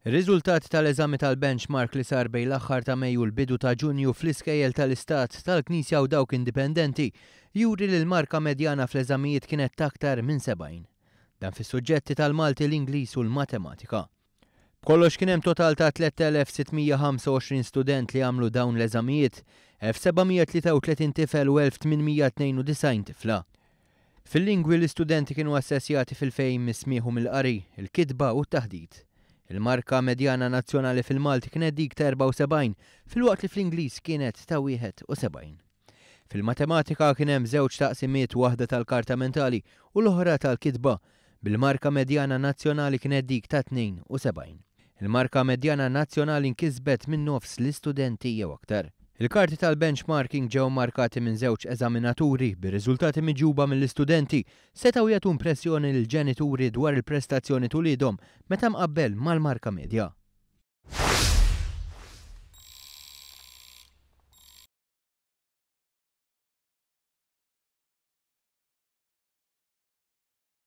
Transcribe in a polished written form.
Ir-riżultati tal-eżami tal-benchmark li sar bejn l-aħħar ta' Mejju u l-bidu ta' Ġunju fl-iskejjel tal-Istat tal-Knisja u dawk indipendenti juri li l-marka medjana fl-eżamijiet kienet ta' aktar minn 70. Dan fis-suġġetti tal-Malti, l-Ingliż u l-Matematika. B'kollox kien hemm total ta' 3625 student li għamlu dawn l-eżamijiet, 1733 tifel u 1892 tifla. Fil-lingwi l-istudenti kienu assessjati fil-fejn mis-smieħ u mill-qari, il-kitba u t-taħdid. Il-marka medjana nazzjonali fil-Malti kienet dik ta' 74, fil-waqt li fl-Ingliż kienet ta' 71. Fil-matematika kien hemm żewġ taqsimiet, waħda tal-karta mentali u l-oħra tal-kitba, bil-marka medjana nazzjonali kienet dik ta' 72. Il-marka medjana nazzjonali nkisbet minn nofs l-istudenti jew aktar. Il-karti tal-benchmarking ġew markati minn żewġ eżaminaturi bir-riżultati miġuba mill-istudenti setgħu jagħtu impressjoni lill-ġenituri dwar il-prestazzjoni tuliedhom meta mqabbel mal-marka medja.